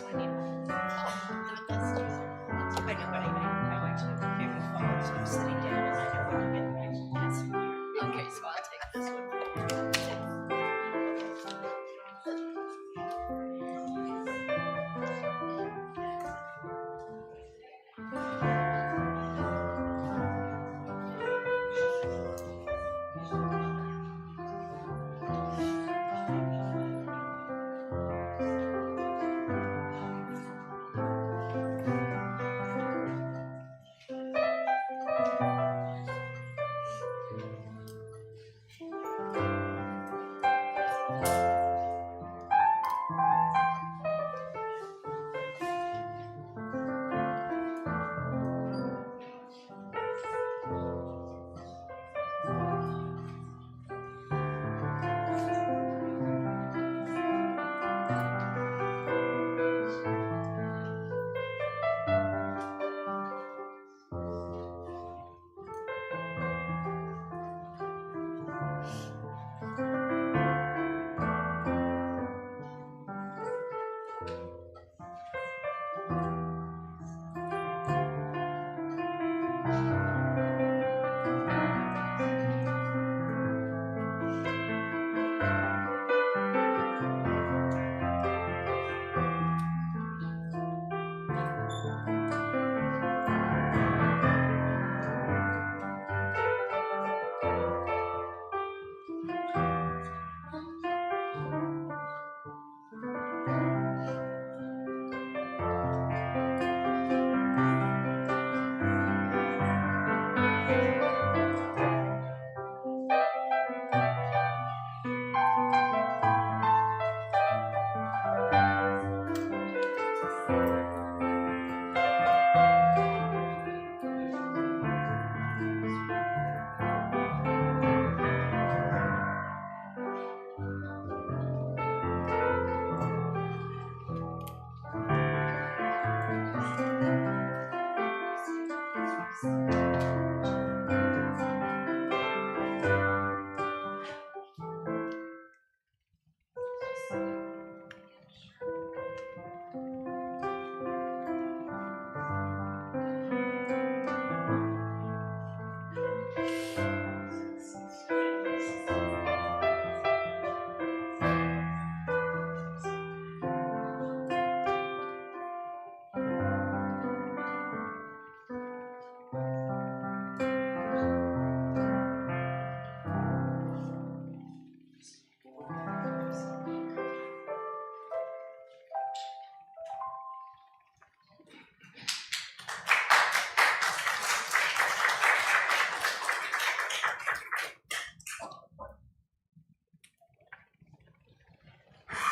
we need one. Oh, that's too. I know, but I like to maybe follow, so I'm sitting down and I know when you get right. Yes. Okay, so I'll take this one.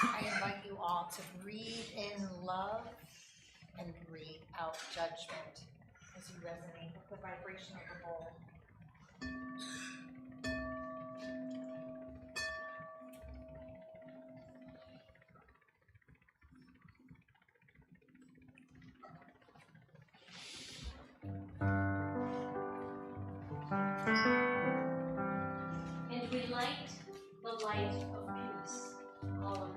I invite you all to breathe in love and breathe out judgment as you resonate with the vibration of the bowl. And we light the light of peace all around.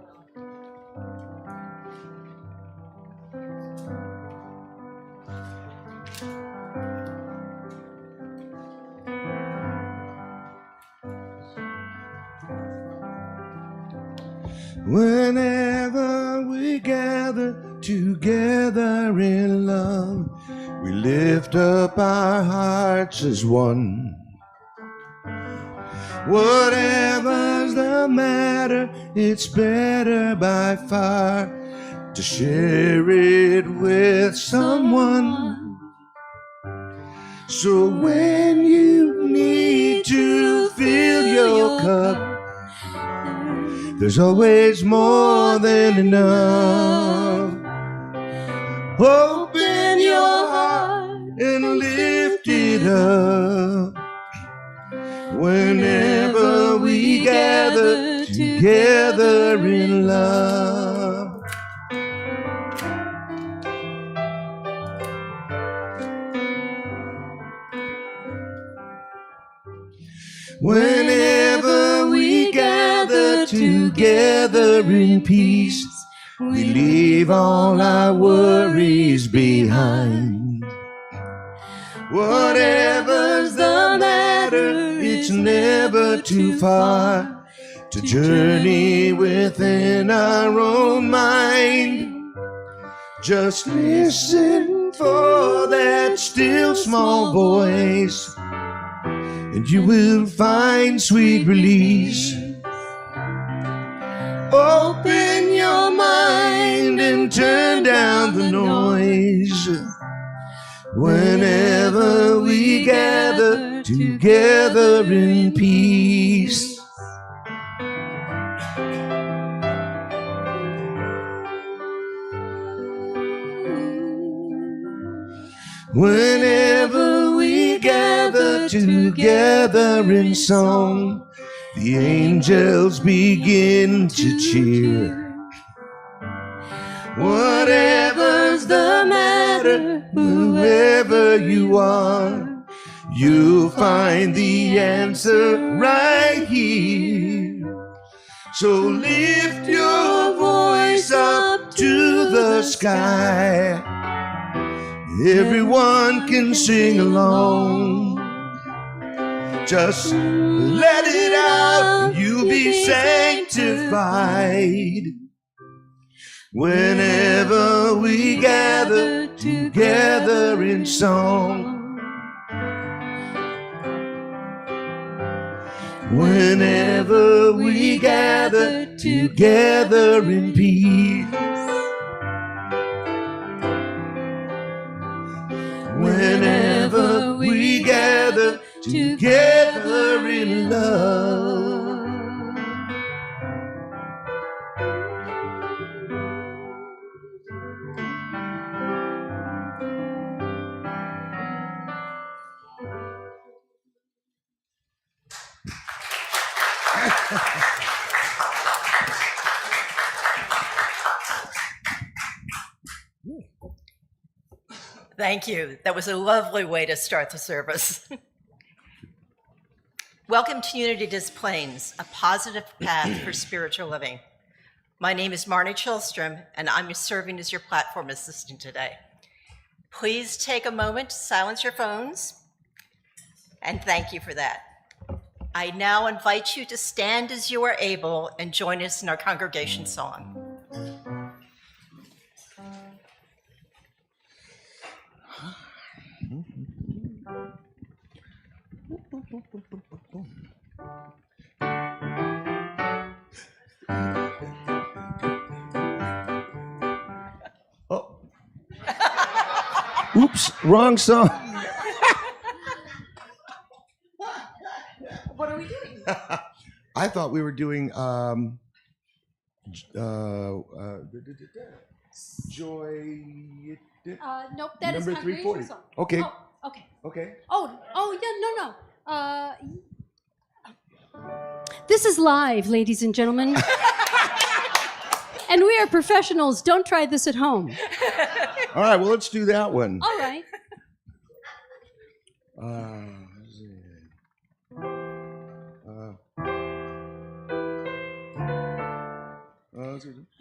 Whenever we gather together in love, we lift up our hearts as one. Whatever's the matter, it's better by far to share it with someone. So when you need to fill your cup, there's always more than enough. Open your heart and lift it up. Whenever we gather together in love. Whenever we gather together in peace, We leave all our worries behind. Whatever's the matter, it's never too far to journey within our own mind. Just listen for that still small voice, and you will find sweet release. Open your mind and turn down the noise. Whenever we gather together in peace. Whenever we gather together in song, the angels begin to cheer. Whatever's the matter, whoever you are, you'll find the answer right here. So lift your voice up to the sky. Everyone can sing along. Just let it out, you'll be sanctified. Whenever we gather together in song. Whenever we gather together in peace. Whenever we gather together in love. Thank you. That was a lovely way to start the service. Welcome to Unity Des Plaines, a positive path for spiritual living. My name is Marnie Chilstrom, and I'm serving as your platform assistant today. Please take a moment to silence your phones, and thank you for that. I now invite you to stand as you are able and join us in our congregation song. Oh. Oops, wrong song. What are we doing? I thought we were doing Joy. Nope, that is Number congregation 340. song. Okay. Oh, okay. Okay. Oh, yeah, no. This is live, ladies and gentlemen. And we are professionals. Don't try this at home. All right, well, let's do that one. All right.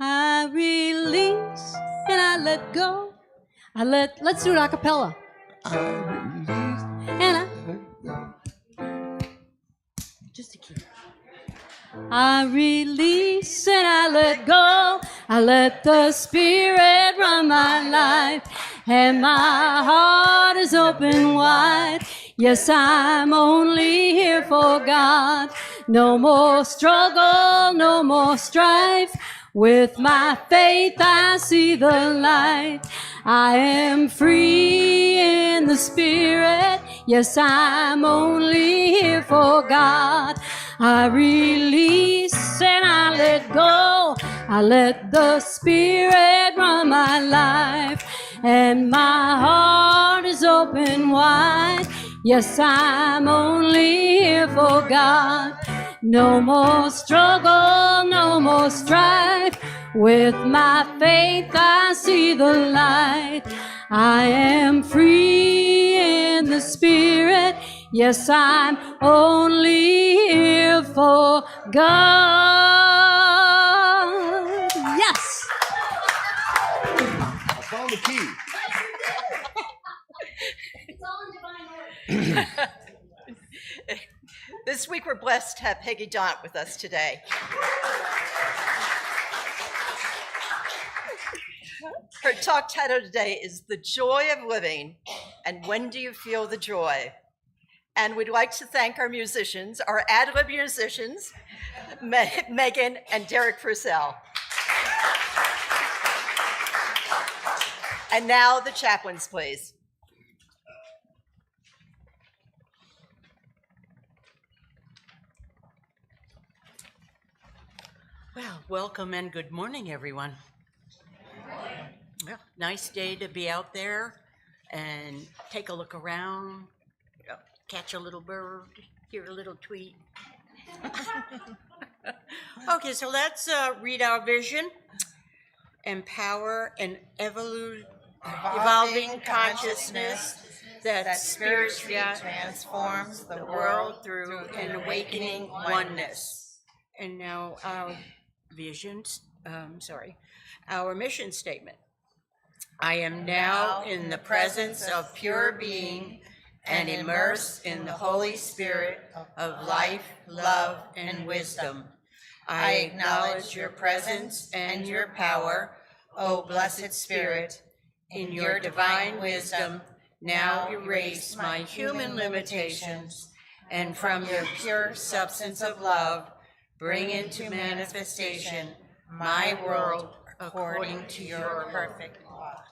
I release and I let go. Let's do it a cappella. I release. And just a key. I release and I let go. I let the Spirit run my life, and my heart is open wide. Yes, I'm only here for God. No more struggle, no more strife. With my faith I see the light. I am free in the Spirit. Yes, I'm only here for God. I release and I let go. I let the Spirit run my life, and my heart is open wide. Yes, I'm only here for God. No more struggle, no more strife. With my faith I see the light. I am free in the Spirit. Yes, I'm only here for God. Yes. found the key. It's all in divine order. This week we're blessed to have Peggy Dhont with us today. Her talk title today is The Joy of Living, and When Do You Feel the Joy? And we'd like to thank our musicians, our ad-lib musicians, Megon and Derrick Procell. And now the chaplains, please. Well, welcome and good morning, everyone. Well, nice day to be out there and take a look around, catch a little bird, hear a little tweet. Okay, so let's read our vision. Empower an evolving consciousness that spiritually transforms the world through an awakening oneness. And now our our mission statement. I am now in the presence of pure being and immersed in the Holy Spirit of life, love, and wisdom. I acknowledge your presence and your power, O blessed Spirit. In your divine wisdom, now erase my human limitations, and from your pure substance of love, bring into manifestation my world according to your perfect law.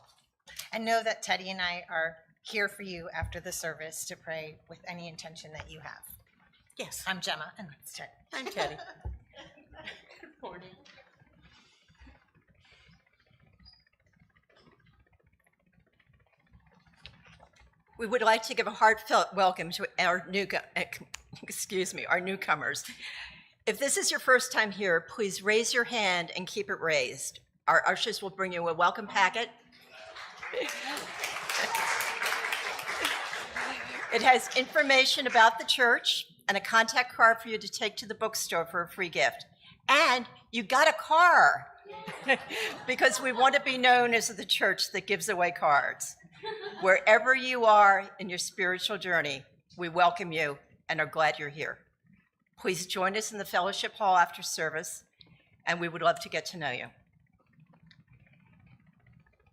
And know that Teddy and I are here for you after the service to pray with any intention that you have. Yes, I'm Gemma, and that's Teddy. I'm Teddy. Good morning. We would like to give a heartfelt welcome to our newcomers. If this is your first time here, please raise your hand and keep it raised. Our ushers will bring you a welcome packet. It has information about the church and a contact card for you to take to the bookstore for a free gift. And you got a car because we want to be known as the church that gives away cards. Wherever you are in your spiritual journey, we welcome you and are glad you're here. Please join us in the fellowship hall after service, and we would love to get to know you.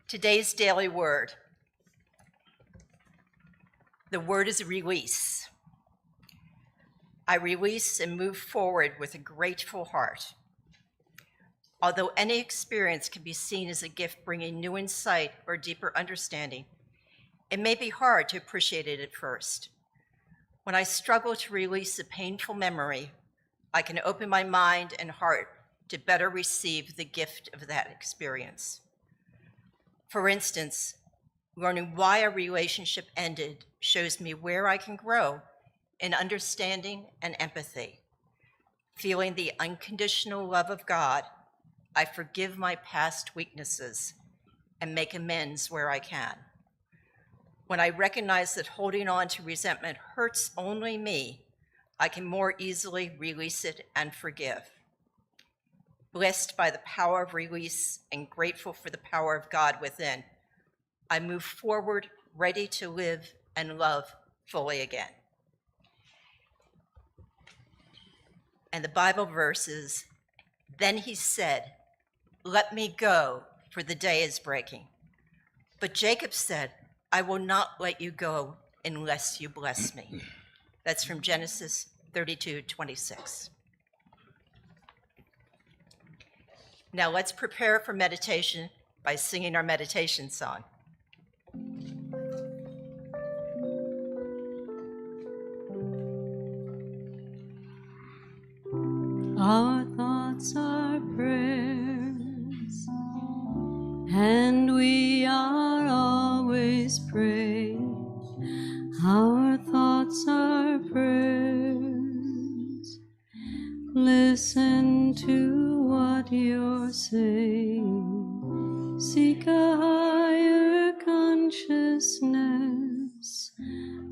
Today's daily word. The word is release. I release and move forward with a grateful heart. Although any experience can be seen as a gift bringing new insight or deeper understanding, it may be hard to appreciate it at first. When I struggle to release a painful memory, I can open my mind and heart to better receive the gift of that experience. For instance, learning why a relationship ended shows me where I can grow in understanding and empathy. Feeling the unconditional love of God, I forgive my past weaknesses and make amends where I can. When I recognize that holding on to resentment hurts only me, I can more easily release it and forgive. Blessed by the power of release and grateful for the power of God within, I move forward ready to live and love fully again. And the Bible verse is, then he said, let me go, for the day is breaking. But Jacob said, I will not let you go unless you bless me. That's from Genesis 32:26. Now let's prepare for meditation by singing our meditation song. Our thoughts are prayers, and we are always praying. Our thoughts are prayers. Listen to what you're saying. Seek a higher consciousness,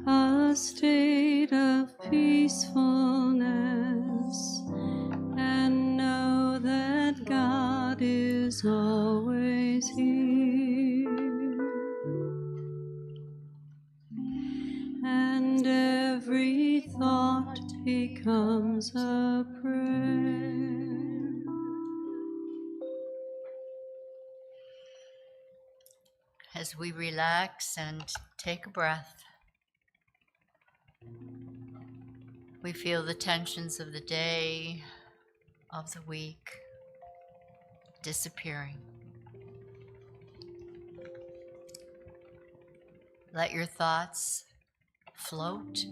a state of peacefulness, and know that God is always here. becomes a prayer. As we relax and take a breath, we feel the tensions of the day, of the week, disappearing. Let your thoughts float,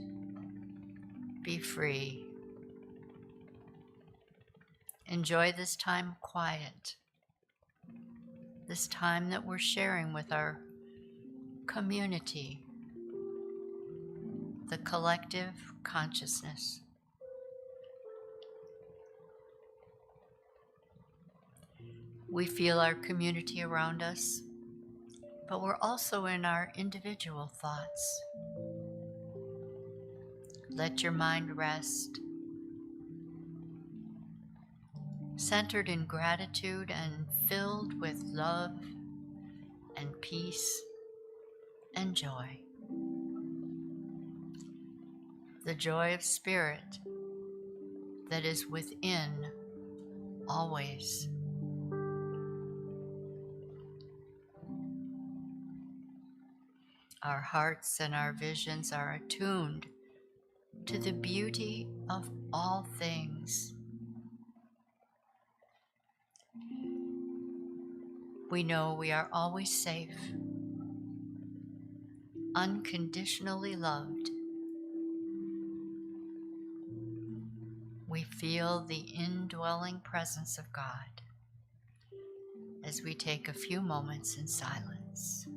be free. Enjoy this time of quiet, this time that we're sharing with our community, the collective consciousness. We feel our community around us, but we're also in our individual thoughts. Let your mind rest, centered in gratitude and filled with love and peace and joy. The joy of spirit that is within always. Our hearts and our visions are attuned to the beauty of all things. We know we are always safe, unconditionally loved. We feel the indwelling presence of God as we take a few moments in silence.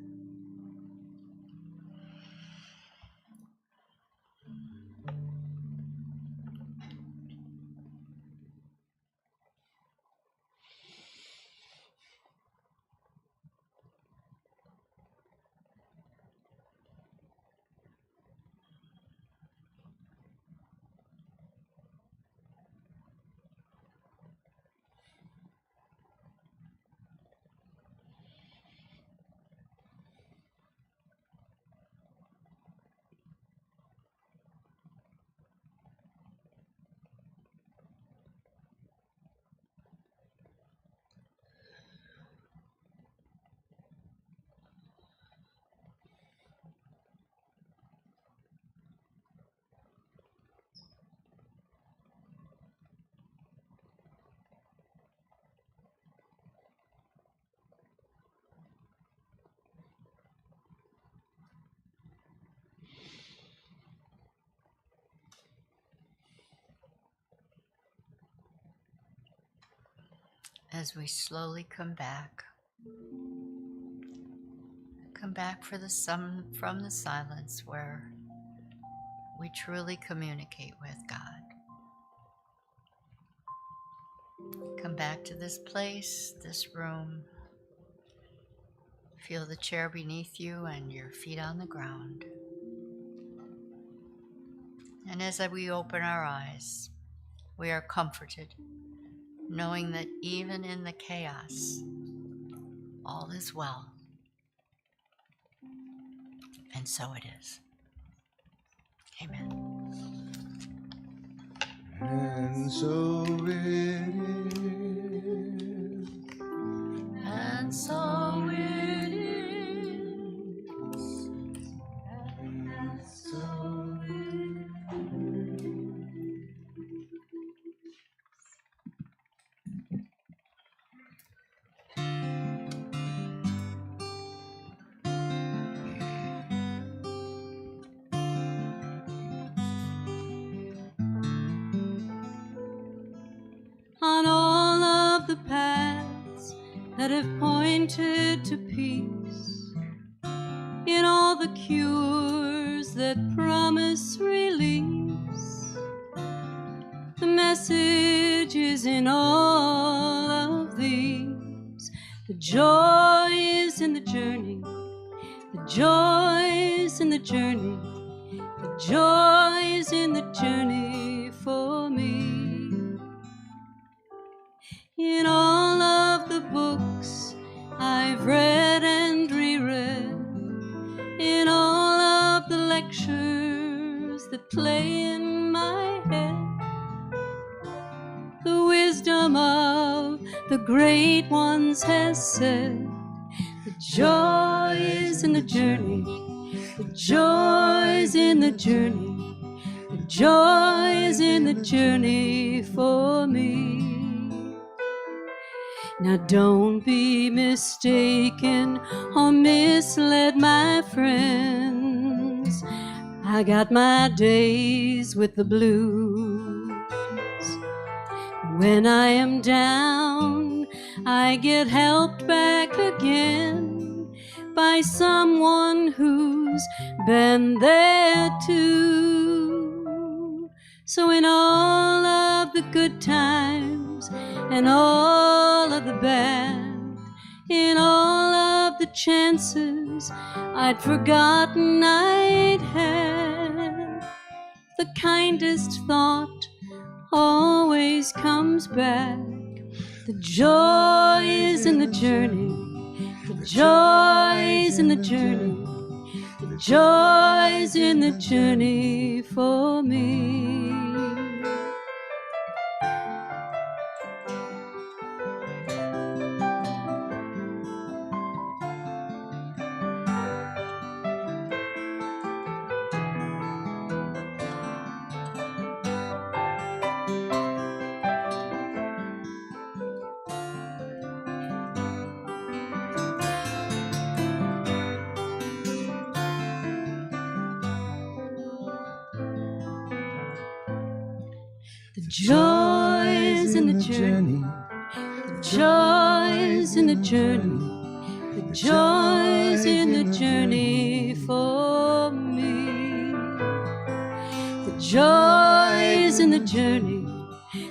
As we slowly come back for from the silence where we truly communicate with God. Come back to this place, this room. Feel the chair beneath you and your feet on the ground. And as we open our eyes, we are comforted, knowing that even in the chaos, all is well. And so it is. Amen. And so it is. And so it is. And so it On all of the paths that have pointed to peace, in all the cures that promise release, the message is in all of these. The joy is in the journey, the joy is in the journey, the joy is in the journey for me. In all of the books I've read and reread, in all of the lectures that play in my head, the great ones has said. The joy is in the journey, the joy is in the journey, the joy is in the journey for me. Now don't be mistaken or misled, my friends. I got my days with the blues. When I am down, I get helped back again by someone who's been there too. So in all of the good times and all of the bad, in all of the chances I'd forgotten I'd had, the kindest thought always comes back. The joy is in the journey, the joy is in the journey, the joy is in the journey for me. The joy is in the journey, the joy is in the journey, the joy is in the journey for me. The joy is in the journey,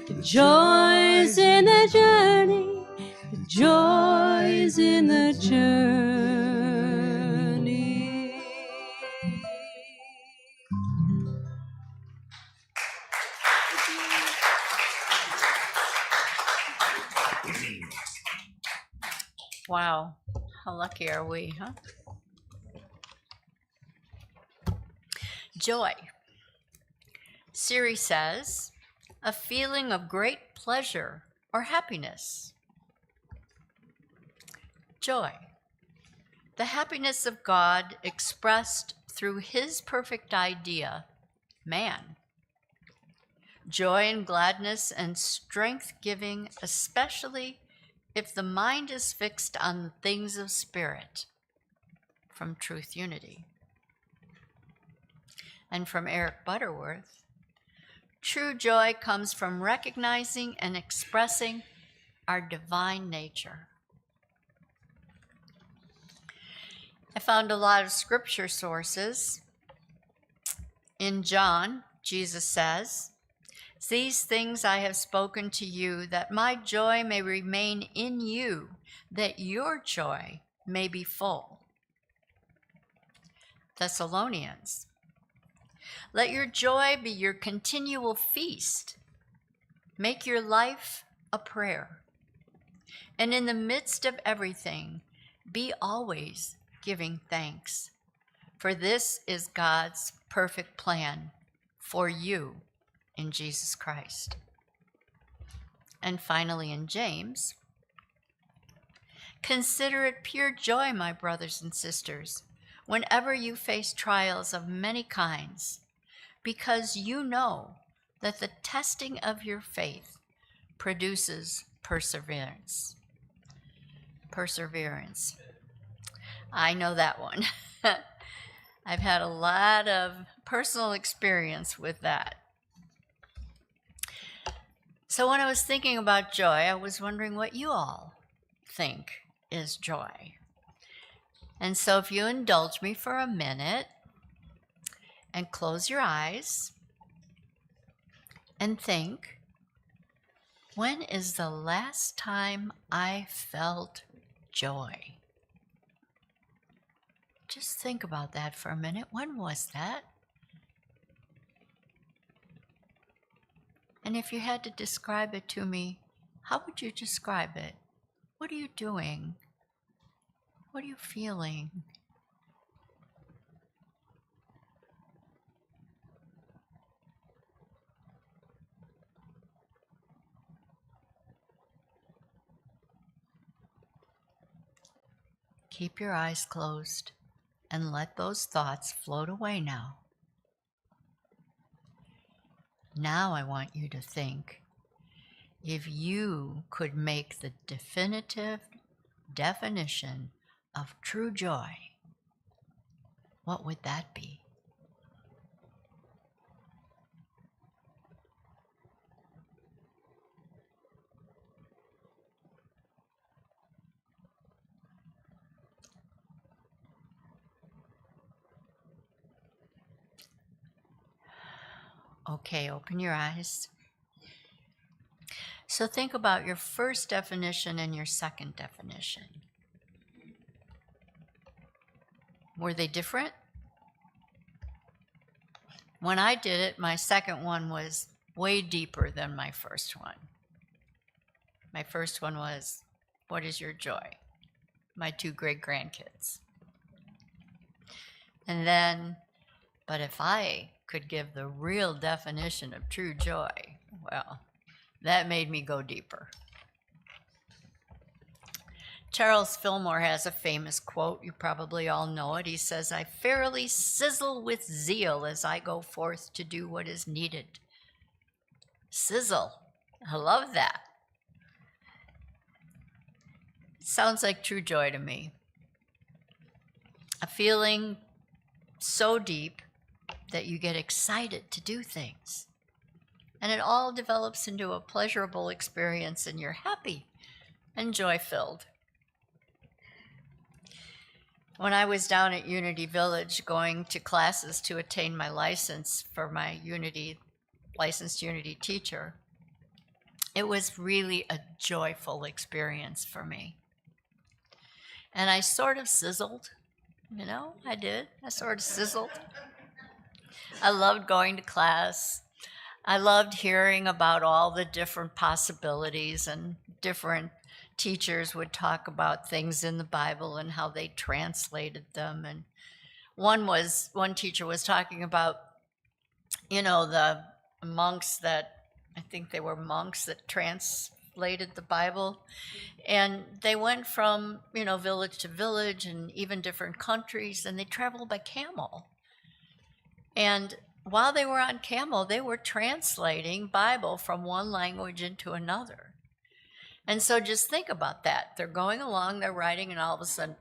the joy is in the journey, the joy is in the journey. Wow, how lucky are we, huh? Joy. Siri says, a feeling of great pleasure or happiness. Joy. The happiness of God expressed through his perfect idea, man. Joy and gladness and strength giving, especially if the mind is fixed on the things of spirit, from Truth Unity. And from Eric Butterworth, true joy comes from recognizing and expressing our divine nature. I found a lot of scripture sources. In John, Jesus says, "These things I have spoken to you, that my joy may remain in you, that your joy may be full." Thessalonians, let your joy be your continual feast. Make your life a prayer. And in the midst of everything, be always giving thanks. For this is God's perfect plan for you in Jesus Christ. And finally in James, consider it pure joy, my brothers and sisters, whenever you face trials of many kinds, because you know that the testing of your faith produces perseverance. Perseverance. I know that one. I've had a lot of personal experience with that. So when I was thinking about joy, I was wondering what you all think is joy. And so if you indulge me for a minute and close your eyes and think, when is the last time I felt joy? Just think about that for a minute. When was that? And if you had to describe it to me, how would you describe it? What are you doing? What are you feeling? keep your eyes closed and let those thoughts float away now. Now I want you to think, if you could make the definitive definition of true joy, what would that be? Okay, open your eyes. So think about your first definition and your second definition. Were they different? When I did it, my second one was way deeper than my first one. My first one was, what is your joy? My 2 great-grandkids. And then, but if I could give the real definition of true joy, well, that made me go deeper. Charles Fillmore has a famous quote. You probably all know it. He says, "I fairly sizzle with zeal as I go forth to do what is needed." Sizzle. I love that. It sounds like true joy to me. A feeling so deep that you get excited to do things. And it all develops into a pleasurable experience, and you're happy and joy-filled. When I was down at Unity Village going to classes to attain my license for my licensed Unity teacher, it was really a joyful experience for me. And I sort of sizzled, I did. I sort of sizzled. I loved going to class. I loved hearing about all the different possibilities, and different teachers would talk about things in the Bible and how they translated them. And one teacher was talking about, the monks that, I think they were monks that translated the Bible. And they went from, village to village and even different countries, and they traveled by camel. And while they were on camel, they were translating Bible from one language into another. And so just think about that. They're going along, they're riding, and all of a sudden,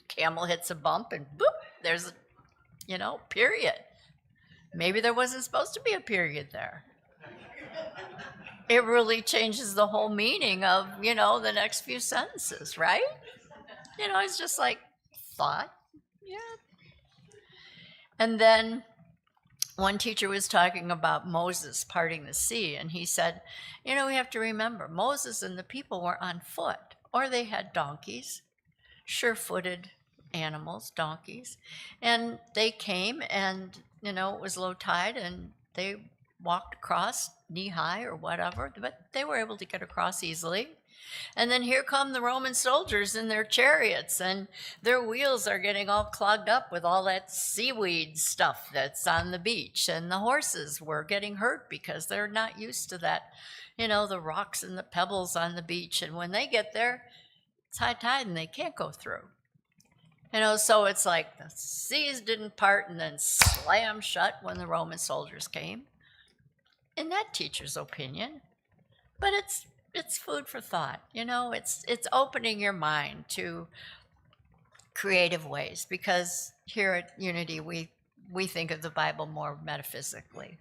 camel hits a bump, and boop, there's a, period. Maybe there wasn't supposed to be a period there. It really changes the whole meaning of, the next few sentences, right? It's just like thought. Yeah. And then one teacher was talking about Moses parting the sea, and he said, we have to remember, Moses and the people were on foot, or they had donkeys, sure-footed animals, donkeys, and they came, and, it was low tide, and they walked across knee-high or whatever, but they were able to get across easily. And then here come the Roman soldiers in their chariots, and their wheels are getting all clogged up with all that seaweed stuff that's on the beach. And the horses were getting hurt because they're not used to that, the rocks and the pebbles on the beach. And when they get there, it's high tide and they can't go through. So it's like the seas didn't part and then slam shut when the Roman soldiers came, in that teacher's opinion. But it's food for thought, it's opening your mind to creative ways, because here at Unity we think of the Bible more metaphysically.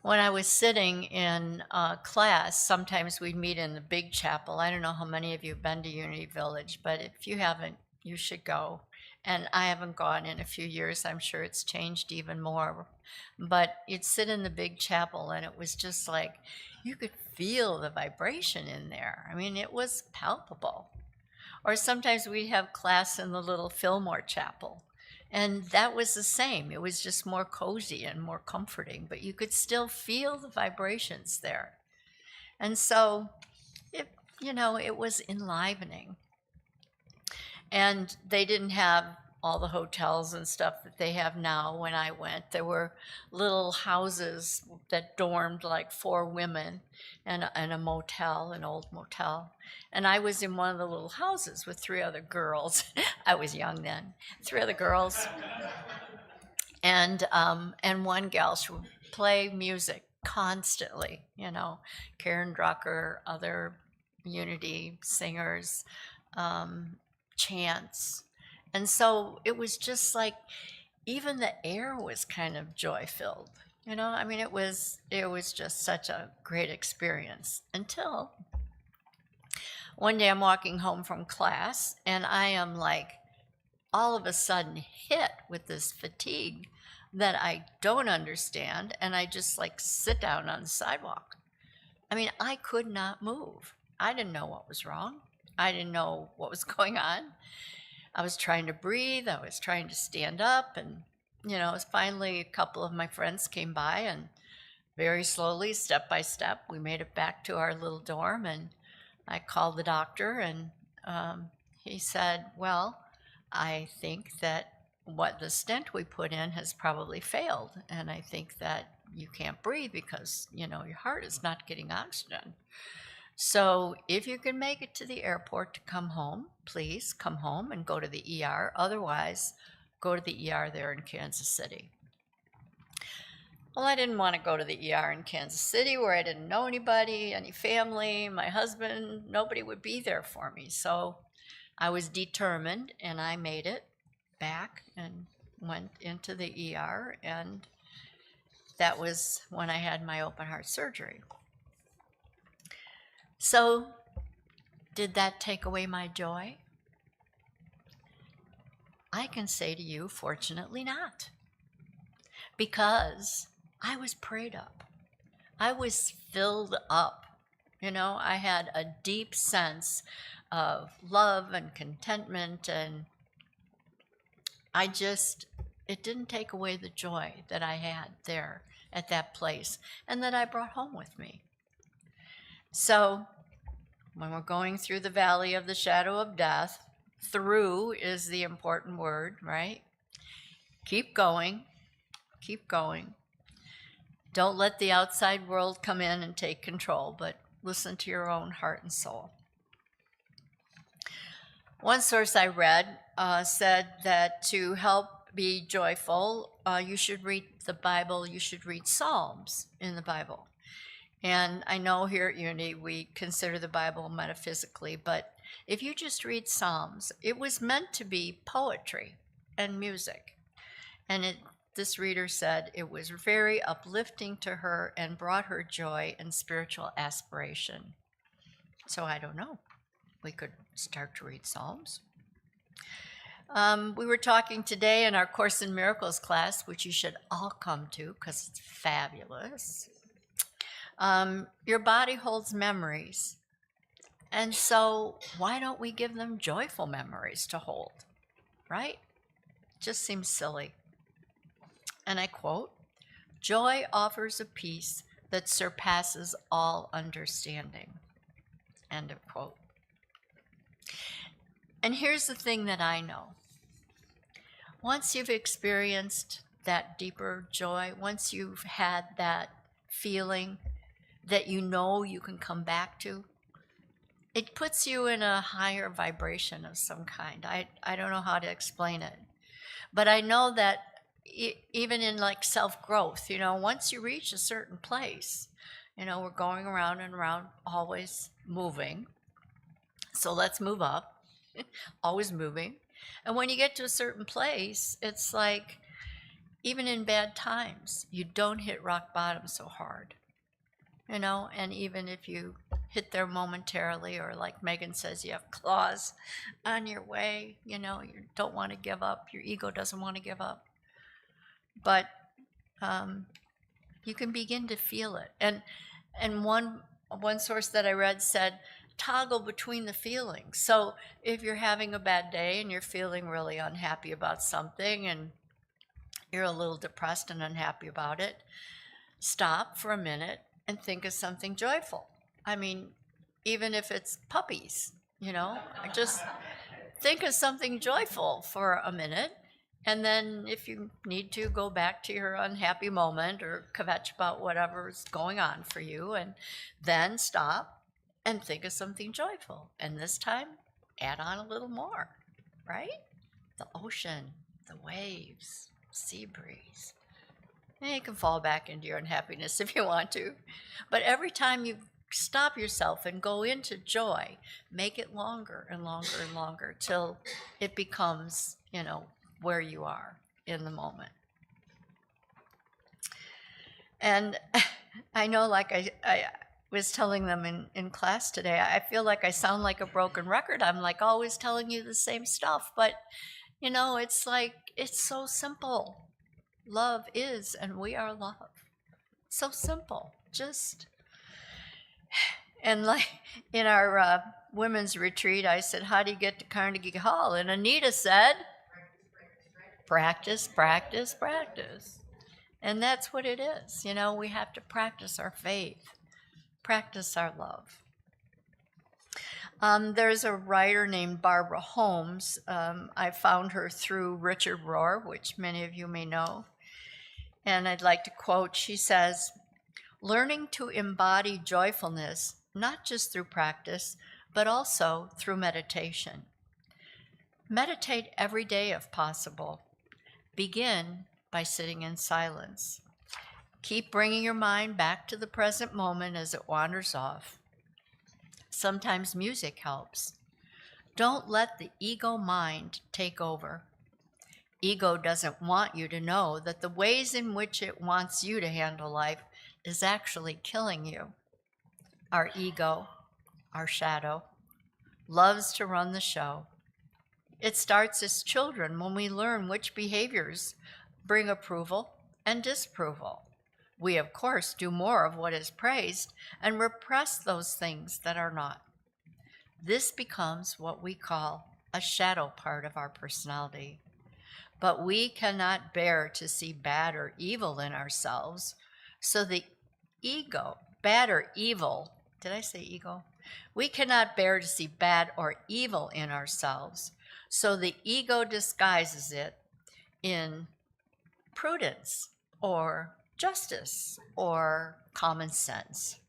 When I was sitting in class, sometimes we'd meet in the big chapel. I don't know how many of you have been to Unity Village, but if you haven't, you should go. And I haven't gone in a few years. I'm sure it's changed even more. But you'd sit in the big chapel, and it was just like you could feel the vibration in there. I mean, it was palpable. Or sometimes we'd have class in the little Fillmore chapel, and that was the same. It was just more cozy and more comforting, but you could still feel the vibrations there. And so, it was enlivening. And they didn't have all the hotels and stuff that they have now. When I went, there were little houses that dormed like 4 women and a motel, an old motel. And I was in one of the little houses with 3 other girls. I was young then. 3 other girls. And one gal, she would play music constantly, you know, Karen Drucker, other Unity singers, chants. And so it was just like, even the air was kind of joy-filled, you know? I mean, it was just such a great experience until one day I'm walking home from class and I am like, all of a sudden hit with this fatigue that I don't understand, and I just like sit down on the sidewalk. I mean, I could not move. I didn't know what was wrong. I didn't know what was going on. I was trying to breathe. I was trying to stand up, and you know, finally a couple of my friends came by, and very slowly, step by step, we made it back to our little dorm, and I called the doctor, and he said, well, I think that what the stent we put in has probably failed, and I think that you can't breathe because, you know, your heart is not getting oxygen. So if you can make it to the airport to come home, please come home and go to the ER. Otherwise, go to the ER there in Kansas City. Well, I didn't want to go to the ER in Kansas City where I didn't know anybody, any family, my husband, nobody would be there for me. So I was determined, and I made it back and went into the ER, and that was when I had my open heart surgery. So did that take away my joy? I can say to you, fortunately not, because I was prayed up. I was filled up. You know, I had a deep sense of love and contentment, and it didn't take away the joy that I had there at that place and that I brought home with me. So when we're going through the valley of the shadow of death, through is the important word, right? Keep going, keep going. Don't let the outside world come in and take control, but listen to your own heart and soul. One source I read said that to help be joyful, you should read the Bible, you should read Psalms in the Bible. And I know here at Unity we consider the Bible metaphysically, but if you just read Psalms, it was meant to be poetry and music. And this reader said it was very uplifting to her and brought her joy and spiritual aspiration. So I don't know. We could start to read Psalms. We were talking today in our Course in Miracles class, which you should all come to because it's fabulous. Your body holds memories. And so why don't we give them joyful memories to hold, right? Just seems silly. And I quote, "Joy offers a peace that surpasses all understanding." End of quote. And here's the thing that I know. Once you've experienced that deeper joy, once you've had that feeling that you know you can come back to, it puts you in a higher vibration of some kind. I don't know how to explain it. But I know that even in like self-growth, you know, once you reach a certain place, you know, we're going around and around, always moving. So let's move up. Always moving. And when you get to a certain place, it's like, even in bad times, you don't hit rock bottom so hard, you know, and even if you hit there momentarily, or like Megan says, you have claws on your way, you know, you don't want to give up, your ego doesn't want to give up, but you can begin to feel it. And one source that I read said, toggle between the feelings. So if you're having a bad day and you're feeling really unhappy about something and you're a little depressed and unhappy about it, stop for a minute and think of something joyful. I mean, even if it's puppies, you know, just think of something joyful for a minute And then if you need to, go back to your unhappy moment or kvetch about whatever's going on for you, and then stop and think of something joyful. And this time, add on a little more, right? The ocean, the waves, sea breeze. And you can fall back into your unhappiness if you want to. But every time you stop yourself and go into joy, make it longer and longer and longer till it becomes, where you are in the moment. And I know, like I was telling them in class today, I feel like I sound like a broken record. I'm like always telling you the same stuff, but it's like, it's so simple. Love is, and we are love. So simple. And like in our women's retreat, I said, how do you get to Carnegie Hall? And Anita said, practice, practice, practice. And that's what it is. We have to practice our faith, practice our love. There's a writer named Barbara Holmes. I found her through Richard Rohr, which many of you may know. And I'd like to quote, she says, learning to embody joyfulness, not just through practice, but also through meditation. Meditate every day if possible. Begin by sitting in silence. Keep bringing your mind back to the present moment as it wanders off. Sometimes music helps. Don't let the ego mind take over. Ego doesn't want you to know that the ways in which it wants you to handle life is actually killing you. Our ego, our shadow, loves to run the show. It starts as children when we learn which behaviors bring approval and disapproval. We, of course, do more of what is praised and repress those things that are not. This becomes what we call a shadow part of our personality. But we cannot bear to see bad or evil in ourselves, so the ego, bad or evil, did I say ego? We cannot bear to see bad or evil in ourselves, so the ego disguises it in prudence or justice or common sense.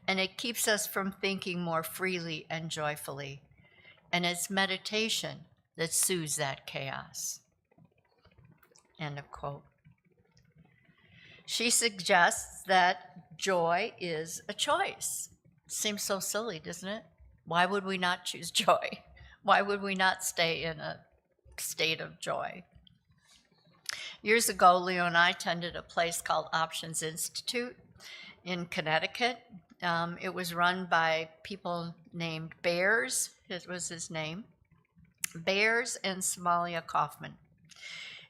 And it keeps us from thinking more freely and joyfully. And it's meditation that soothes that chaos. End of quote. She suggests that joy is a choice. Seems so silly, doesn't it? Why would we not choose joy? Why would we not stay in a state of joy? Years ago, Leo and I attended a place called Options Institute in Connecticut. It was run by people named Bears, it was his name, Bears and Somalia Kaufman.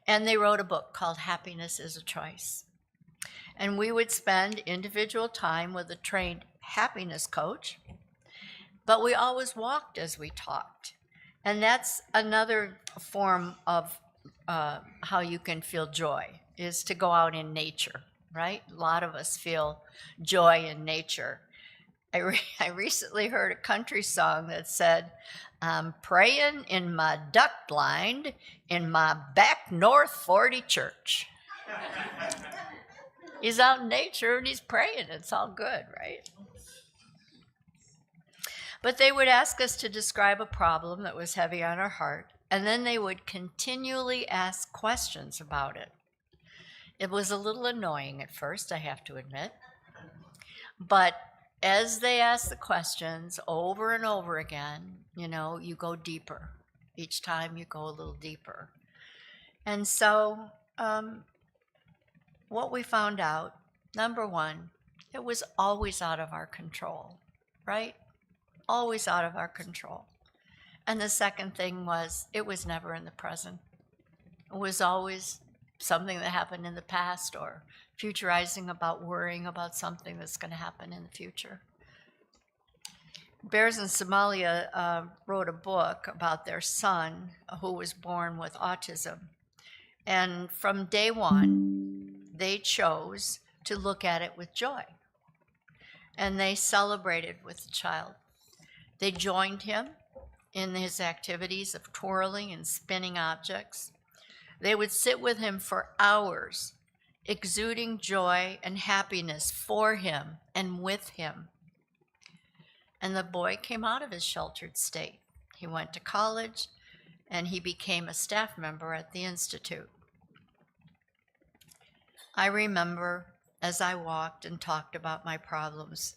And they wrote a book called Happiness is a Choice. And we would spend individual time with a trained happiness coach, but we always walked as we talked. And that's another form of how you can feel joy, is to go out in nature, right? A lot of us feel joy in nature. I recently heard a country song that said, I'm praying in my duck blind in my back North 40 church. He's out in nature and he's praying. It's all good, right? But they would ask us to describe a problem that was heavy on our heart, and then they would continually ask questions about it. It was a little annoying at first, I have to admit. But as they asked the questions over and over again, you go deeper. Each time you go a little deeper. And so what we found out, number one, it was always out of our control, right? Always out of our control. And the second thing was, it was never in the present. It was always something that happened in the past, or futurizing about worrying about something that's going to happen in the future. Bears in Somalia wrote a book about their son who was born with autism. And from day one, they chose to look at it with joy. And they celebrated with the child. They joined him in his activities of twirling and spinning objects. They would sit with him for hours, exuding joy and happiness for him and with him. And the boy came out of his sheltered state. He went to college, and he became a staff member at the Institute. I remember as I walked and talked about my problems,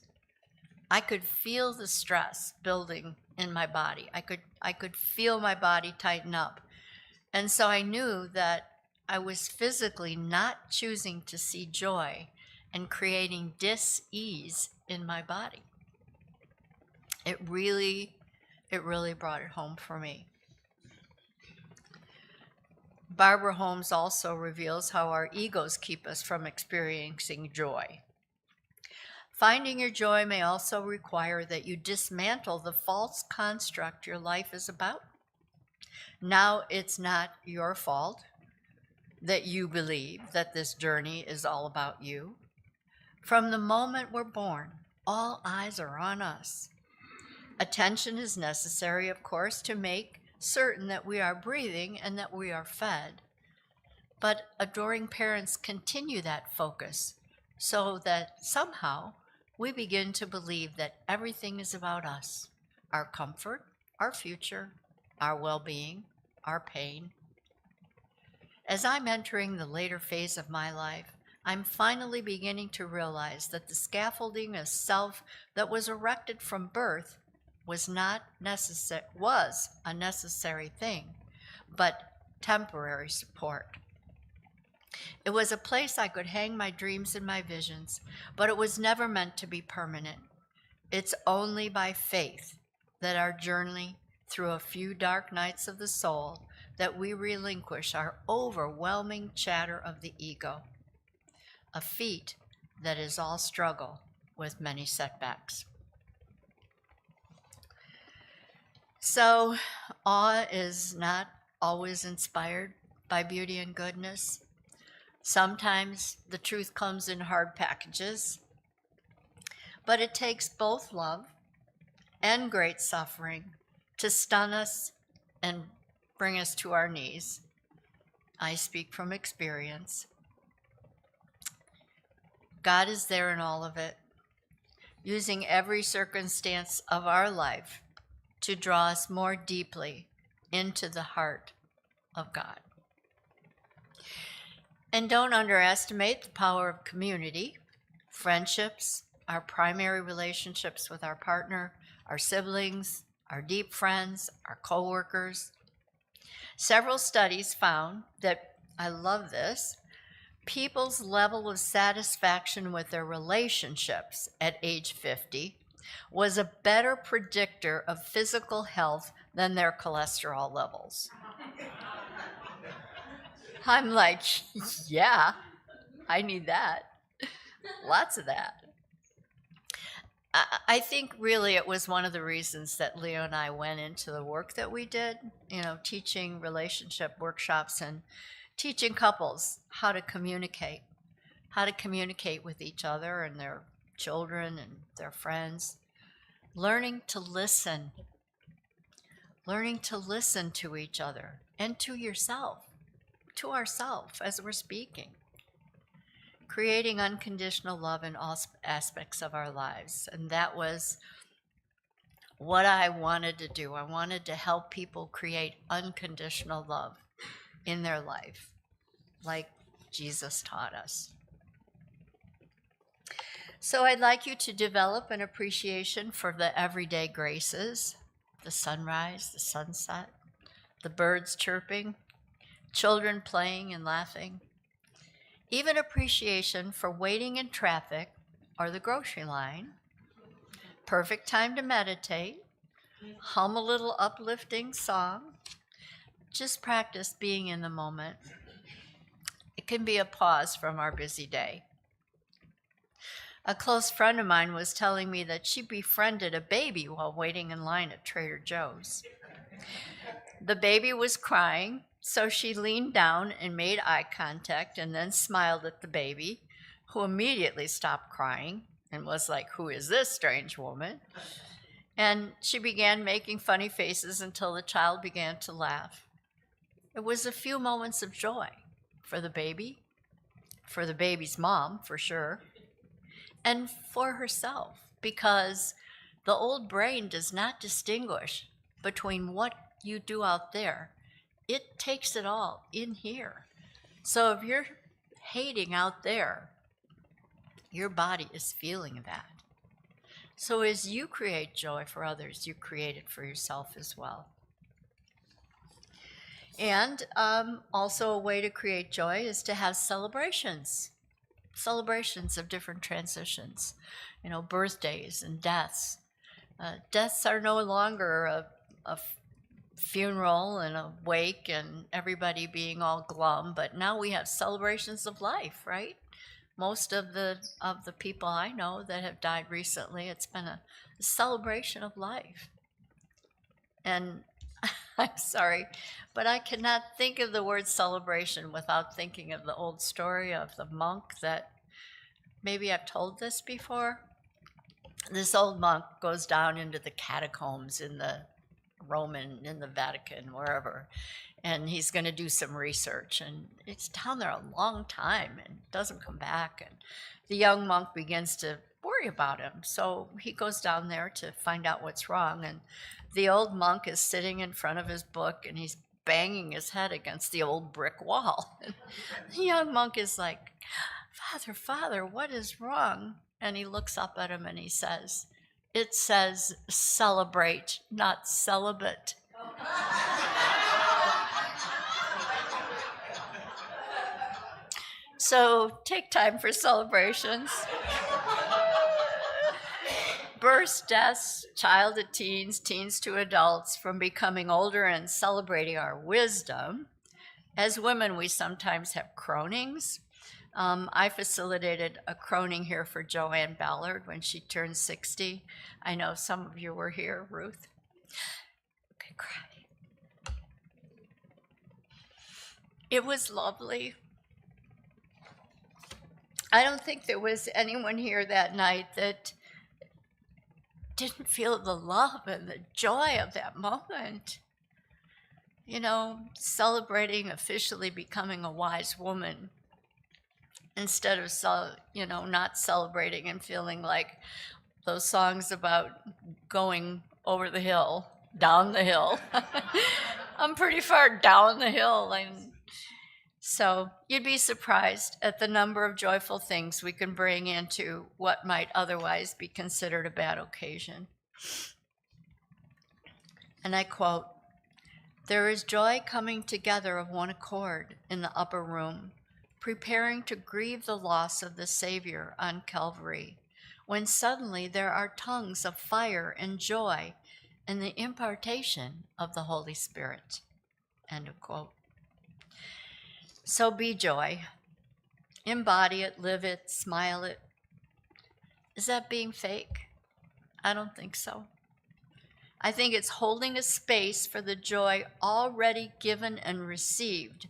I could feel the stress building in my body. I could feel my body tighten up. And so I knew that I was physically not choosing to see joy and creating dis-ease in my body. It really brought it home for me. Barbara Holmes also reveals how our egos keep us from experiencing joy. Finding your joy may also require that you dismantle the false construct your life is about. Now it's not your fault that you believe that this journey is all about you. From the moment we're born, all eyes are on us. Attention is necessary, of course, to make certain that we are breathing and that we are fed. But adoring parents continue that focus so that somehow we begin to believe that everything is about us, our comfort, our future, our well-being, our pain. As I'm entering the later phase of my life, I'm finally beginning to realize that the scaffolding of self that was erected from birth was a necessary thing, but temporary support. It was a place I could hang my dreams and my visions, but it was never meant to be permanent. It's only by faith that our journey through a few dark nights of the soul that we relinquish our overwhelming chatter of the ego, a feat that is all struggle with many setbacks. So, awe is not always inspired by beauty and goodness. Sometimes the truth comes in hard packages, but it takes both love and great suffering to stun us and bring us to our knees. I speak from experience. God is there in all of it, using every circumstance of our life to draw us more deeply into the heart of God. And don't underestimate the power of community, friendships, our primary relationships with our partner, our siblings, our deep friends, our coworkers. Several studies found that, I love this, people's level of satisfaction with their relationships at age 50 was a better predictor of physical health than their cholesterol levels. I'm like, yeah, I need that. Lots of that. I think really it was one of the reasons that Leo and I went into the work that we did, teaching relationship workshops and teaching couples how to communicate with each other and their children and their friends, learning to listen to each other and to yourself, to ourselves as we're speaking. Creating unconditional love in all aspects of our lives. And that was what I wanted to do. I wanted to help people create unconditional love in their life, like Jesus taught us. So I'd like you to develop an appreciation for the everyday graces, the sunrise, the sunset, the birds chirping, children playing and laughing. Even appreciation for waiting in traffic or the grocery line. Perfect time to meditate. Hum a little uplifting song. Just practice being in the moment. It can be a pause from our busy day. A close friend of mine was telling me that she befriended a baby while waiting in line at Trader Joe's. The baby was crying, so she leaned down and made eye contact and then smiled at the baby, who immediately stopped crying and was like, "Who is this strange woman?" And she began making funny faces until the child began to laugh. It was a few moments of joy for the baby, for the baby's mom, for sure, and for herself, because the old brain does not distinguish between what you do out there. It takes it all in here. So if you're hating out there, your body is feeling that. So as you create joy for others, you create it for yourself as well. And also a way to create joy is to have celebrations of different transitions, birthdays and deaths. Deaths are no longer a funeral and a wake and everybody being all glum, but now we have celebrations of life, right? Most of the people I know that have died recently, it's been a celebration of life. And I'm sorry, but I cannot think of the word celebration without thinking of the old story of the monk that, maybe I've told this before. This old monk goes down into the catacombs in the Vatican, wherever, and he's going to do some research, and it's down there a long time and doesn't come back, and the young monk begins to worry about him. So he goes down there to find out what's wrong, and the old monk is sitting in front of his book, and he's banging his head against the old brick wall. The young monk is like, Father, what is wrong? And he looks up at him and he says, "It says celebrate, not celibate." So take time for celebrations. Births, deaths, childhood teens, teens to adults, from becoming older and celebrating our wisdom. As women, we sometimes have cronings. I facilitated a croning here for Joanne Ballard when she turned 60. I know some of you were here, Ruth. Okay, cry. It was lovely. I don't think there was anyone here that night that didn't feel the love and the joy of that moment. Celebrating officially becoming a wise woman, instead of, not celebrating and feeling like those songs about going over the hill, down the hill. I'm pretty far down the hill. So you'd be surprised at the number of joyful things we can bring into what might otherwise be considered a bad occasion. And I quote, "There is joy coming together of one accord in the upper room, preparing to grieve the loss of the Savior on Calvary, when suddenly there are tongues of fire and joy and the impartation of the Holy Spirit." End of quote. So be joy. Embody it, live it, smile it. Is that being fake? I don't think so. I think it's holding a space for the joy already given and received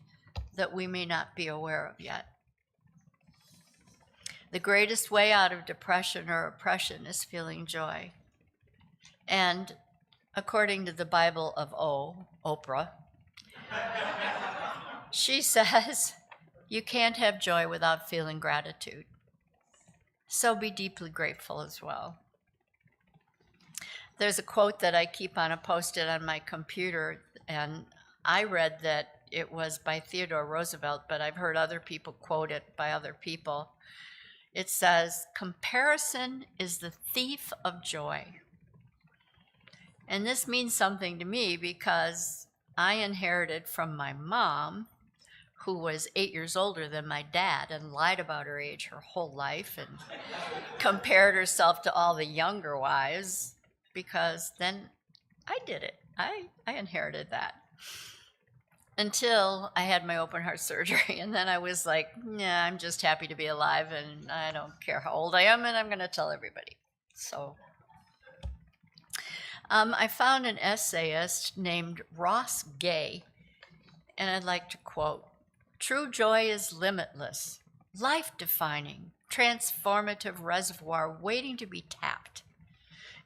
that we may not be aware of yet. The greatest way out of depression or oppression is feeling joy. And according to the Bible of Oprah, she says, you can't have joy without feeling gratitude. So be deeply grateful as well. There's a quote that I keep on a post-it on my computer, and I read that it was by Theodore Roosevelt, but I've heard other people quote it by other people. It says, "Comparison is the thief of joy." And this means something to me because I inherited from my mom, who was 8 years older than my dad and lied about her age her whole life and compared herself to all the younger wives, because then I did it. I inherited that. Until I had my open heart surgery, and then I was like, nah, I'm just happy to be alive, and I don't care how old I am, and I'm going to tell everybody. So I found an essayist named Ross Gay, and I'd like to quote, "True joy is limitless, life-defining, transformative reservoir waiting to be tapped.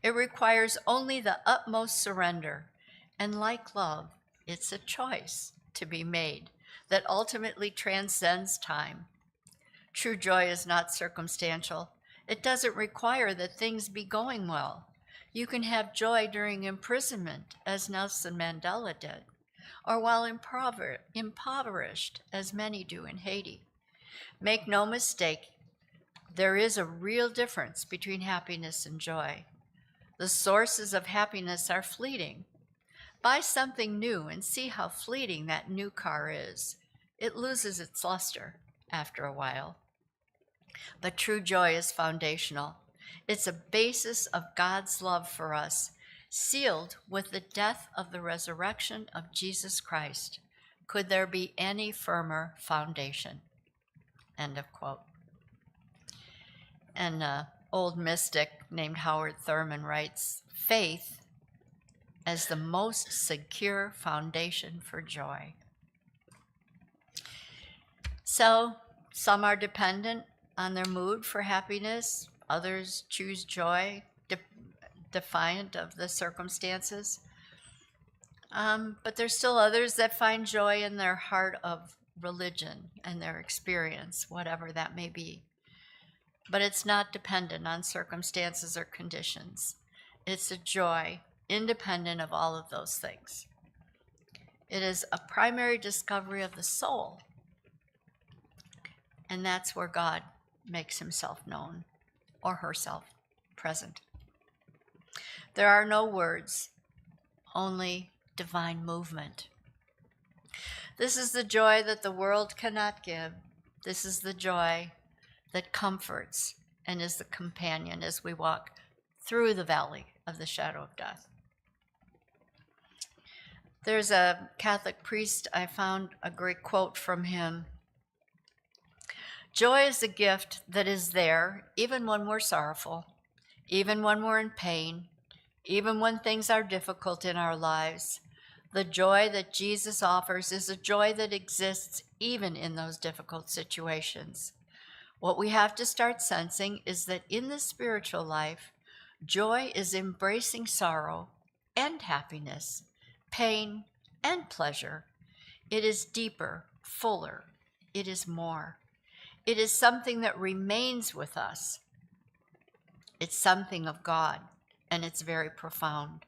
It requires only the utmost surrender, and like love, it's a choice. to be made that ultimately transcends time. True joy is not circumstantial. It doesn't require that things be going well. You can have joy during imprisonment, as Nelson Mandela did, or while impoverished, as many do in Haiti. Make no mistake, there is a real difference between happiness and joy. The sources of happiness are fleeting. Buy something new and see how fleeting that new car is. It loses its luster after a while. But true joy is foundational. It's a basis of God's love for us, sealed with the death of the resurrection of Jesus Christ. Could there be any firmer foundation? End of quote. An old mystic named Howard Thurman writes, faith as the most secure foundation for joy. So, some are dependent on their mood for happiness. Others choose joy, defiant of the circumstances. But there's still others that find joy in their heart of religion and their experience, whatever that may be. But it's not dependent on circumstances or conditions. It's a joy independent of all of those things. It is a primary discovery of the soul. And that's where God makes himself known, or herself present. There are no words, only divine movement. This is the joy that the world cannot give. This is the joy that comforts and is the companion as we walk through the valley of the shadow of death. There's a Catholic priest, I found a great quote from him. Joy is a gift that is there even when we're sorrowful, even when we're in pain, even when things are difficult in our lives. The joy that Jesus offers is a joy that exists even in those difficult situations. What we have to start sensing is that in the spiritual life, joy is embracing sorrow and happiness, pain and pleasure. It is deeper, fuller. It is more. It is something that remains with us. It's something of God, and it's very profound.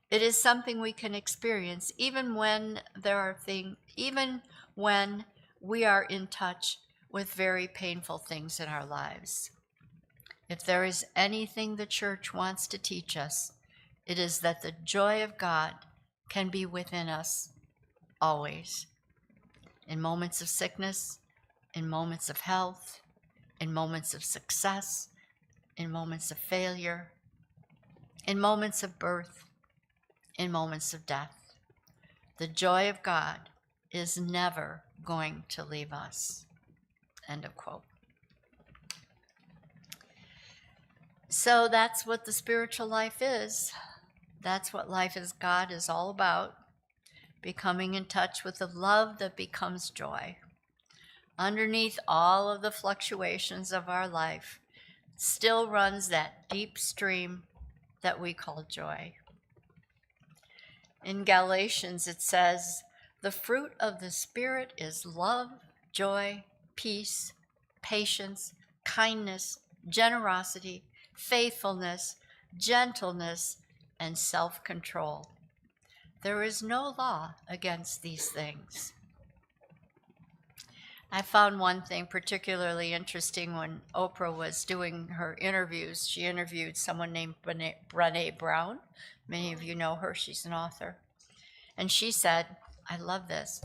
It is something we can experience even when even when we are in touch with very painful things in our lives. If there is anything the church wants to teach us, it is that the joy of God can be within us always. In moments of sickness, in moments of health, in moments of success, in moments of failure, in moments of birth, in moments of death. The joy of God is never going to leave us. End of quote. So that's what the spiritual life is. That's what life as God is all about. Becoming in touch with the love that becomes joy. Underneath all of the fluctuations of our life still runs that deep stream that we call joy. In Galatians it says, the fruit of the Spirit is love, joy, peace, patience, kindness, generosity, faithfulness, gentleness, and self-control. There is no law against these things. I found one thing particularly interesting when Oprah was doing her interviews. She interviewed someone named Brené Brown. Many of you know her. She's an author. And she said, I love this,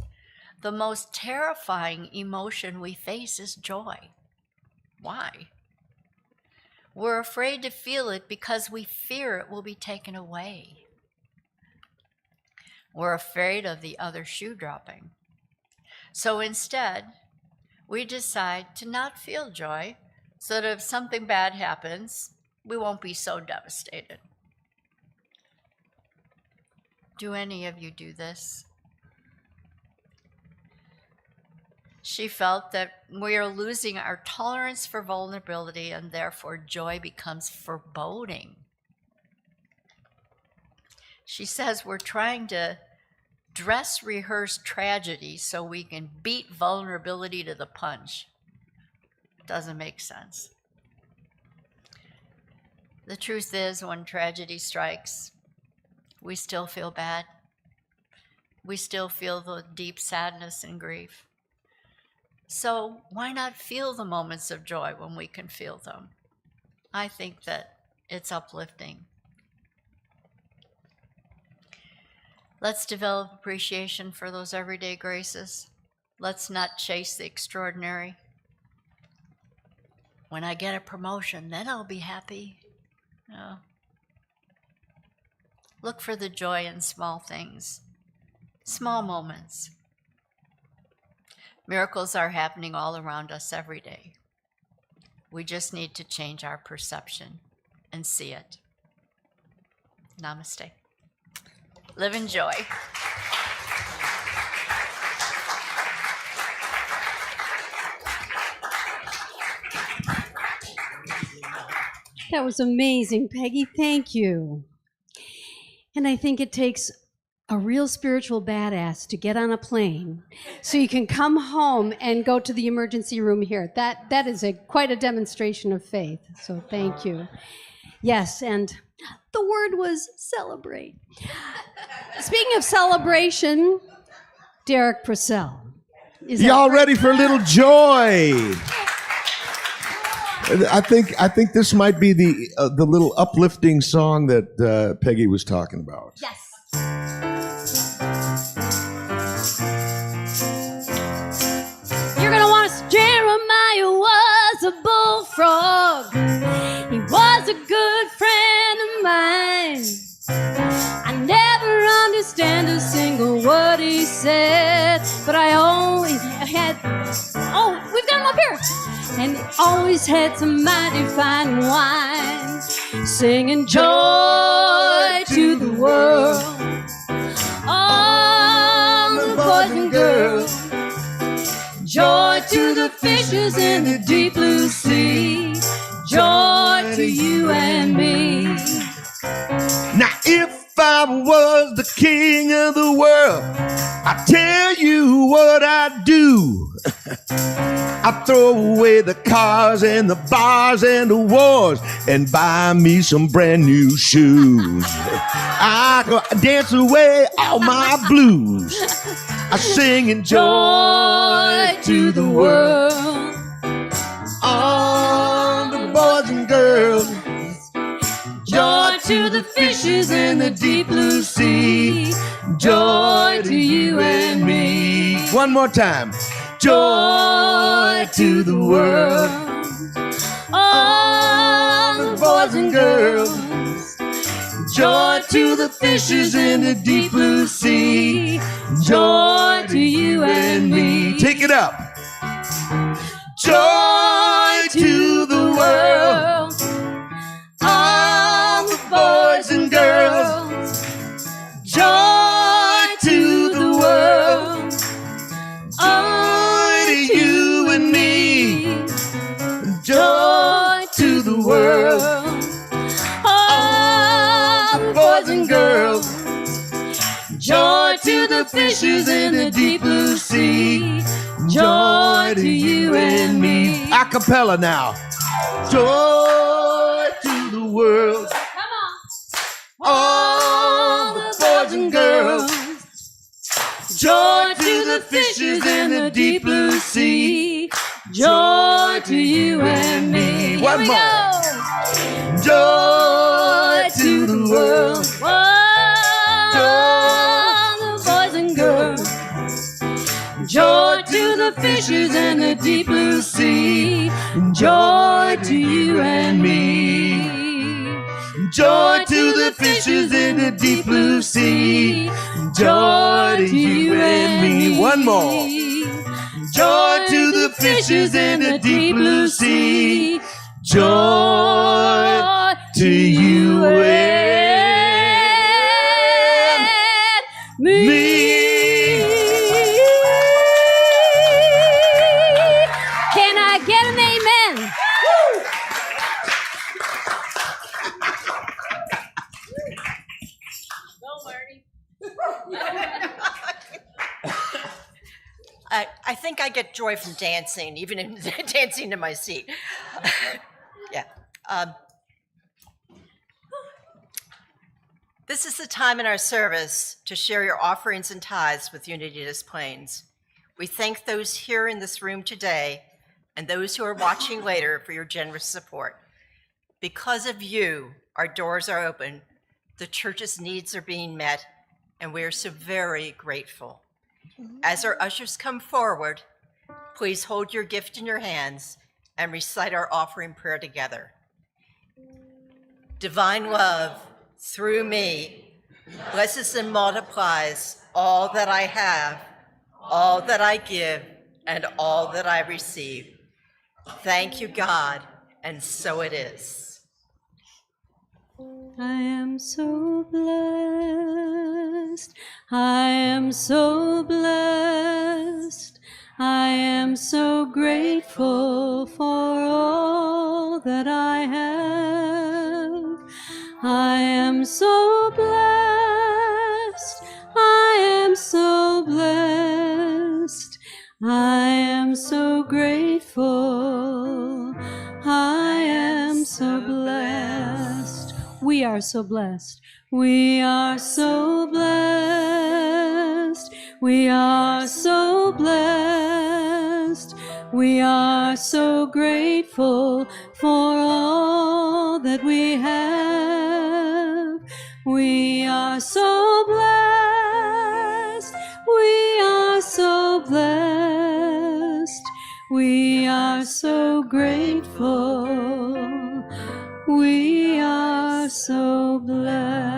the most terrifying emotion we face is joy. Why? We're afraid to feel it because we fear it will be taken away. We're afraid of the other shoe dropping. So instead, we decide to not feel joy so that if something bad happens, we won't be so devastated. Do any of you do this? She felt that we are losing our tolerance for vulnerability and therefore joy becomes foreboding. She says we're trying to dress rehearse tragedy so we can beat vulnerability to the punch. Doesn't make sense. The truth is, when tragedy strikes, we still feel bad. We still feel the deep sadness and grief. So why not feel the moments of joy when we can feel them? I think that it's uplifting. Let's develop appreciation for those everyday graces. Let's not chase the extraordinary. When I get a promotion, then I'll be happy. No. Look for the joy in small things, small moments. Miracles are happening all around us every day. We just need to change our perception and see it. Namaste. Live in joy. That was amazing, Peggy. Thank you. And I think it takes a real spiritual badass to get on a plane so you can come home and go to the emergency room here. That is quite a demonstration of faith. So thank you. Yes, and the word was celebrate. Speaking of celebration, Derrick Procell. Y'all ready for a little joy? I think this might be the little uplifting song that Peggy was talking about. Yes. You're gonna want to. Jeremiah was a bullfrog. He was a good friend of mine. I never understand a single word he said, but I always had. Oh, we've got him up here. And always had some mighty fine wine, singing joy to the world. All the boys and girls, joy to the fishes in the deep blue sea, joy to you and me. Now if I was the king of the world, I tell you what I'd do. I'd throw away the cars and the bars and the wars and buy me some brand new shoes. I go dance away all my blues. I sing joy to the world. All the boys and girls, joy to the fishes in the deep blue sea, joy to you and me. One more time. Joy to the world. All the boys and girls, joy to the fishes in the deep blue sea, joy to you and me. Take it up. Joy to the world. All the boys and girls, joy to the world. Joy to you and me. Joy to the world. All the boys and girls, joy to the fishes in the deep blue sea, joy to you and me. A cappella now. Joy to the world. Come on. All the boys and girls, joy to the fishes in the deep blue sea, joy to you and me. One more. Joy to the world. All the boys and girls, joy to the fishes in the deep blue sea, joy to you and me. Joy to the fishes in the deep blue sea, joy to you and me. One more. Joy to the fishes in the deep blue sea, joy to you and me. Can I get an amen? Go, Marty. think I get joy from dancing, even in dancing in my seat. Yeah. This is the time in our service to share your offerings and tithes with Unity Des Plaines. We thank those here in this room today and those who are watching later for your generous support. Because of you, our doors are open, the church's needs are being met, and we are so very grateful. As our ushers come forward, please hold your gift in your hands and recite our offering prayer together. Divine love, through me, blesses and multiplies all that I have, all that I give, and all that I receive. Thank you, God, and so it is. I am so blessed. I am so blessed. I am so grateful for all that I have. I am so blessed. I am so blessed. I am so grateful. I am so blessed. We are so blessed. We are so blessed. We are so blessed. We are so grateful for all that we have. We are so blessed. We are so blessed. We are so grateful. We are so blessed.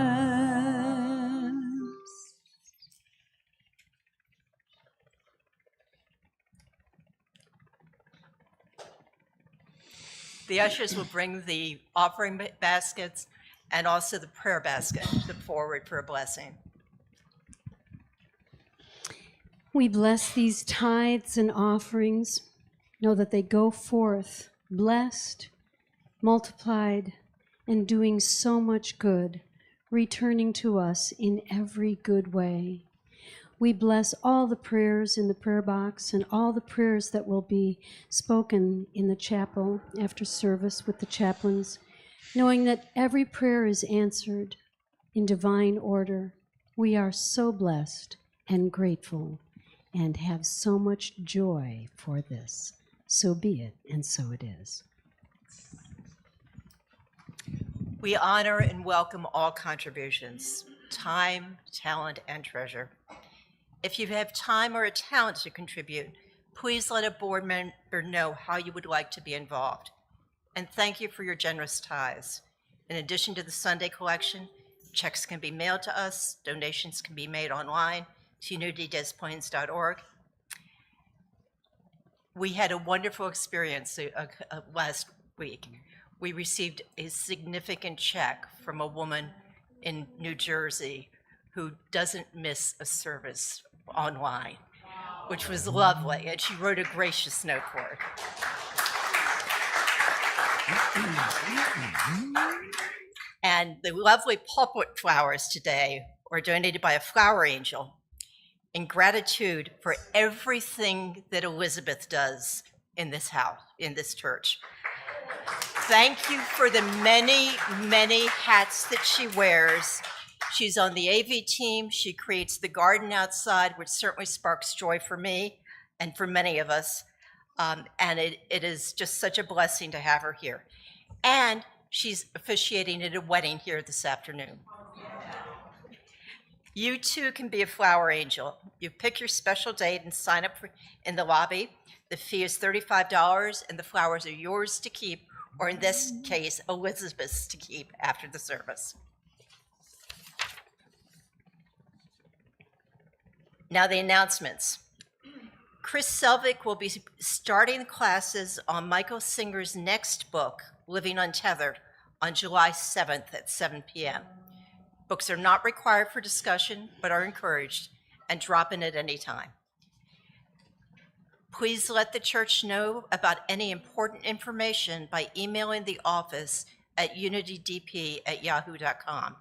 The ushers will bring the offering baskets and also the prayer basket forward for a blessing. We bless these tithes and offerings. Know that they go forth blessed, multiplied, and doing so much good, returning to us in every good way. We bless all the prayers in the prayer box and all the prayers that will be spoken in the chapel after service with the chaplains, knowing that every prayer is answered in divine order. We are so blessed and grateful and have so much joy for this. So be it, and so it is. We honor and welcome all contributions, time, talent, and treasure. If you have time or a talent to contribute, please let a board member know how you would like to be involved. And thank you for your generous tithes. In addition to the Sunday collection, checks can be mailed to us, donations can be made online to unitydesplaines.org. We had a wonderful experience last week. We received a significant check from a woman in New Jersey who doesn't miss a service online, which was lovely, and she wrote a gracious note for it. And the lovely pulpit flowers today were donated by a flower angel in gratitude for everything that Elizabeth does in this house, in this church. Thank you for the many, many hats that she wears. She's on the AV team. She creates the garden outside, which certainly sparks joy for me and for many of us. And it is just such a blessing to have her here. And she's officiating at a wedding here this afternoon. You too can be a flower angel. You pick your special date and sign up in the lobby. The fee is $35 and the flowers are yours to keep, or in this case, Elizabeth's to keep after the service. Now the announcements. Chris Selvig will be starting classes on Michael Singer's next book, Living Untethered, on July 7th at 7 p.m. Books are not required for discussion, but are encouraged, and drop in at any time. Please let the church know about any important information by emailing the office at unitydp@yahoo.com.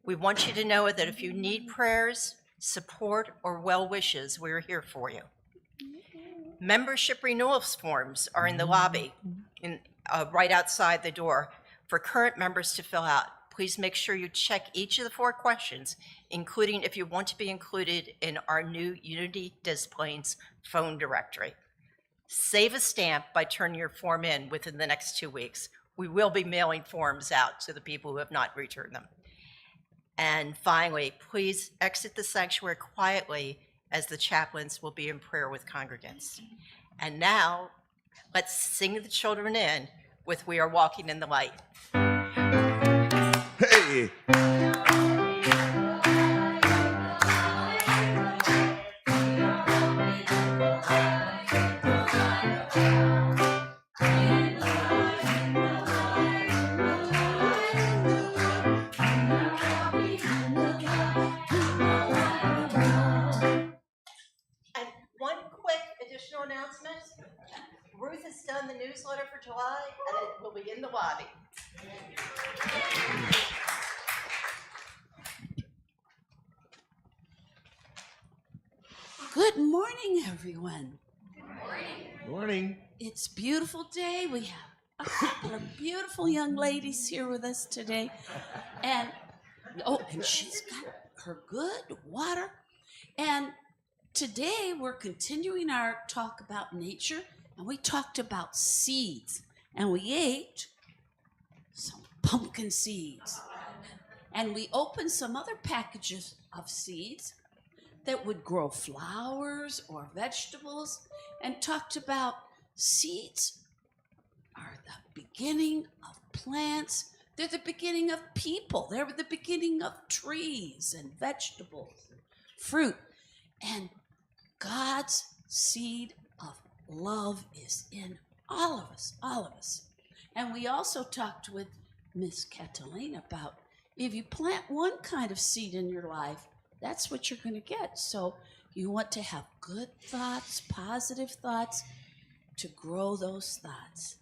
We want you to know that if you need prayers, support, or well wishes, we're here for you. Membership renewals forms are in the lobby, right outside the door, for current members to fill out. Please make sure you check each of the 4 questions, including if you want to be included in our new Unity Des Plaines phone directory. Save a stamp by turning your form in within the next 2 weeks. We will be mailing forms out to the people who have not returned them. And finally, please exit the sanctuary quietly, as the chaplains will be in prayer with congregants. And now, let's sing the children in with We Are Walking in the Light. Hey! Announcement. Ruth has done the newsletter for July, and it will be in the lobby. Good morning, everyone. Morning. It's a beautiful day. We have a couple of beautiful young ladies here with us today. And she's got her good water. And today we're continuing our talk about nature, and we talked about seeds, and we ate some pumpkin seeds, and we opened some other packages of seeds that would grow flowers or vegetables, and talked about seeds are the beginning of plants. They're the beginning of people. They're the beginning of trees and vegetables, fruit. And God's seed of love is in all of us. And we also talked with Miss Catalina about if you plant one kind of seed in your life, that's what you're going to get. So you want to have good thoughts, positive thoughts, to grow those thoughts.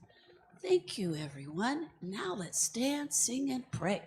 Thank you, everyone. Now let's stand, sing, and pray.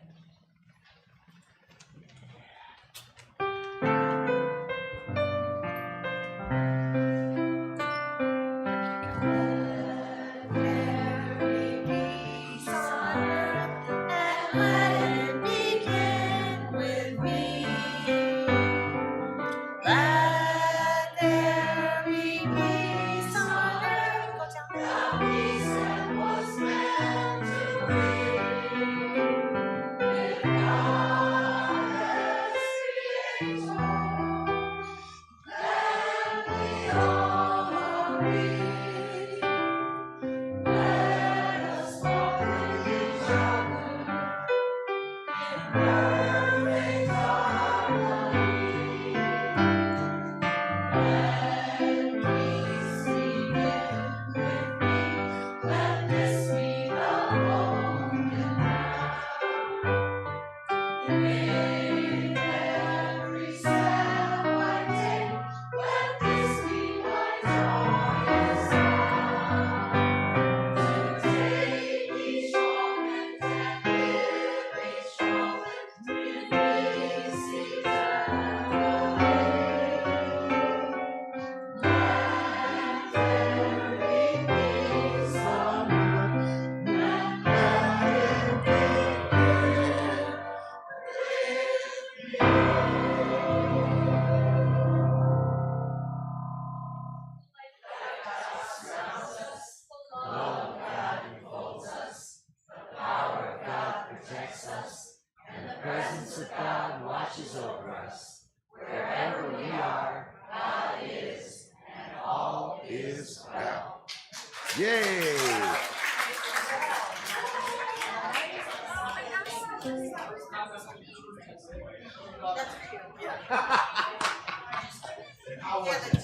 Yay! Yeah,